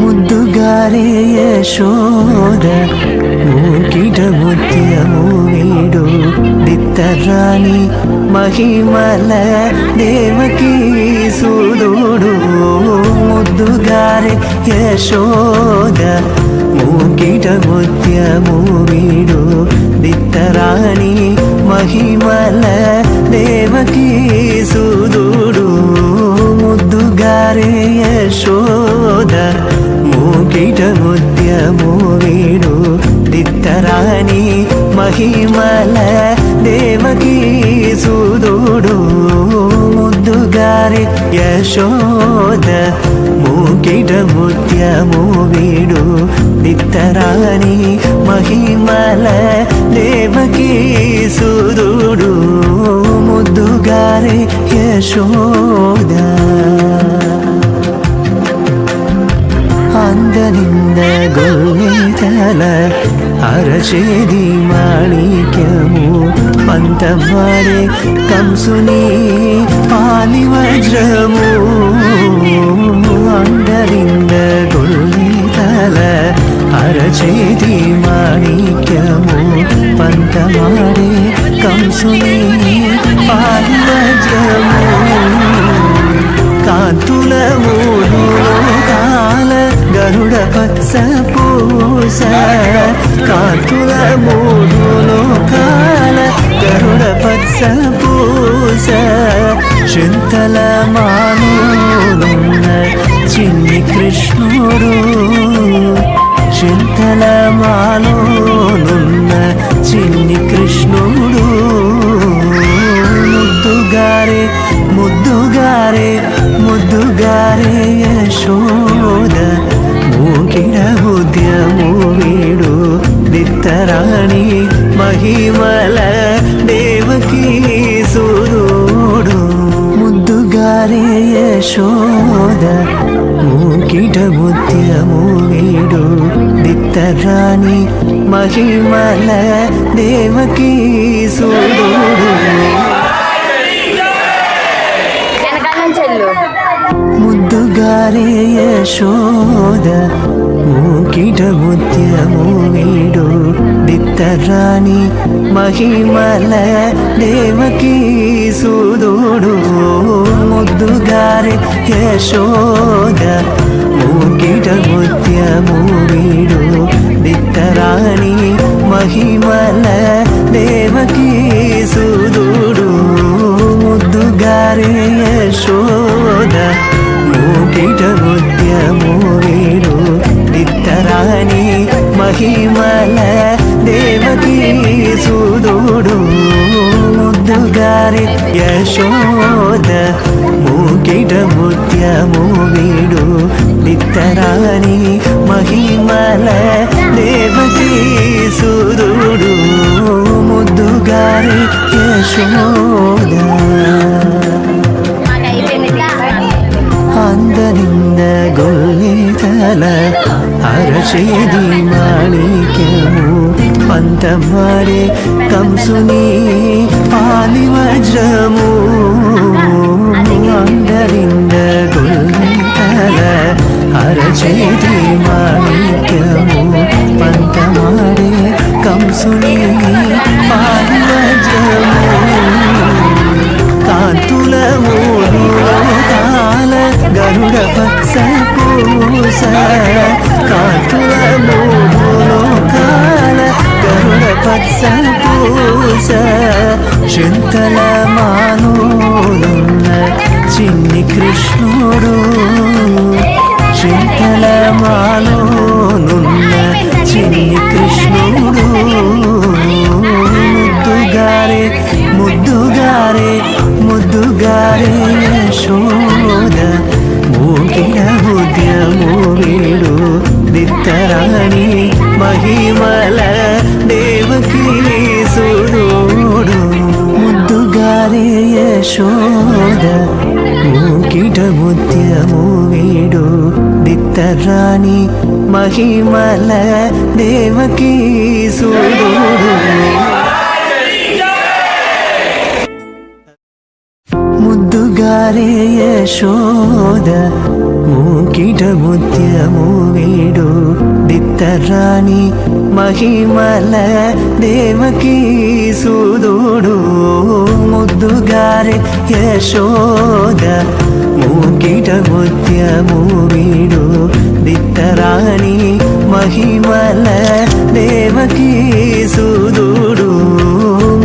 ಮುದ್ದುಗಾರೆ ಯಶೋದ ಮೂಕಿಟ ಮುತ್ಯಮು ವೀಡು ದಿತ್ತರಾಣಿ ಮಹಿಮಲ ದೇವಕಿ ಸುದುಡು ಮುದ್ದುಗಾರೆ ಯಶೋದ ಮೂಕಿಟ ಮುತ್ಯಮು ವೀಡು ದಿತ್ತರಾಣಿ ಮಹಿಮಲ ದೇವಕಿ ಸುದುಡು ಮುದ್ದುಗಾರೆ ಯಶೋದ ಮೂಕಿಟ ಮುತ್ಯಮು ವೀಡು ದಿತ್ತರಾಣಿ ಮಹಿಮಲ ದೇವಕಿ ಸುದುಡು ಮುದ್ದುಗಾರೆ ಯಶೋದ ಮೂಕಿಟ ಮುತ್ಯಮು ವೀಡು ದಿತ್ತರಾಣಿ ಮಹಿಮಲ ದೇವಕಿ ಸುದುಡು ಮುದ್ದುಗಾರೆ ಯಶೋದ అందనింద గోవిందల అరచేది మాణిక్యము పంతమాడే కంసుని పాలి వజ్రము అందరింద గోవిందల అరచేది మాణిక్యము పంతమాడే కంసుని పాలి వజ్రము కాంతుల మూడు కాల గరుడ పచ్చ పూస కాంతుల మూడు లోకాల గరుడ పచ్చ పూస చింతల మానున్న చిన్ని కృష్ణుడు చింతల మానున్న చిన్ని కృష్ణుడు ముద్దుగారే ముద్దుగారే ముద్దుగారే యశోద మూకిడ ముత్యము వీడు దిత్తరాణి మహిమల దేవకీ సుదుడు ముద్దుగారే యశోద మూకిట ముత్యము వీడు దిత్తరాణి మహిమల దేవకీ సుదుడు ముద్దుగారే యశోద మూకిట ముత్యము వీడు దిత్తరాణి మహిమల దేవకీ సుదుడు ముద్దుగారే యశోద మూకిట ముత్యము వీడు దిత్తరాణి మహిమల దేవకీ సుదుడు ముద్దుగారే యశోద మూకిట ముత్యము వీడు దిత్తరాణి మహిమల దేవకీ సుదుడు ముద్దుగారే యశోద మూకిట ముత్యము వీడు దిత్తరాణి మహిమల దేవకీ సుదుడు ముద్దుగారే యశోద అందనింద గొల్లితల అరచేది మాణిక్యము పంతమాడే కంసుని పాలి వజ్రము అందరింద గొల్లితల అరచేది మాణిక్యము పంతమాడే కంసుని పాలి వజ్రము కాంతుల మూడు కాల గరుడ పచ్చ పూస కాంతుల మూడు లోకాల గరుడ పచ్చ పూస చింతల మానున్న చిన్ని కృష్ణుడు చింతల మానున్న చిన్ని కృష్ణుడు ముద్దుగారే ముద్దుగారే ముద్దుగారే యశోద మూకిట ముత్యము వీడు దిత్తరాణి మహిమల దేవకీ సుదుడు ముద్దుగారే యశోద మూకిట ముత్యము వీడు దిత్తరాణి మహిమల దేవకీ సుదుడు ముద్దుగారే యశోద మూకిట ముత్యము వీడు దిత్తరాణి మహిమల దేవకీ సూదుడు ముద్దుగారే యశోద మూకిట ముత్యము వీడు దిత్తరాణి మహిమల దేవకీ సూదుడు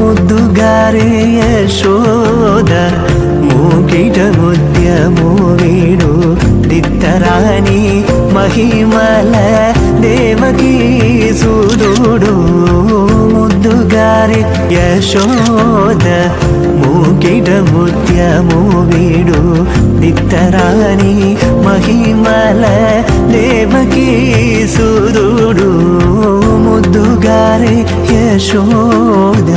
ముద్దుగారే యశోద మూకిట ముత్యము వీడు దిత్తరాణి మహిమల దేవకీ సూదుడు ముద్దుగారే యశోద మూకిట ముత్యము వీడు దిత్తరాణి మహిమల దేవకీ సూదుడు ముద్దుగారే యశోద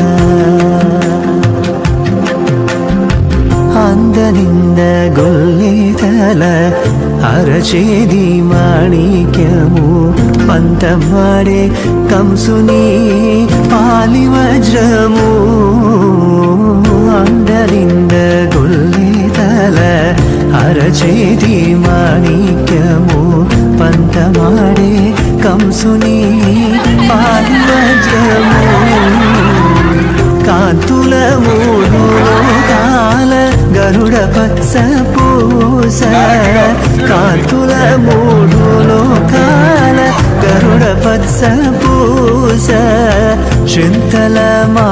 అందనింద గొల్లితల అరచేది మాణిక్యము పంతమాడే కంసుని పాలి వజ్రము అందరింద గొల్లితల అరచేది మాణిక్యము పంతమాడే కంసుని పాలి వజ్రము కాంతుల మూడు కాల గరుడ పచ్చ పూస కాంతుల మూడు లోకాల గరుడ పచ్చ పూస చింతల మా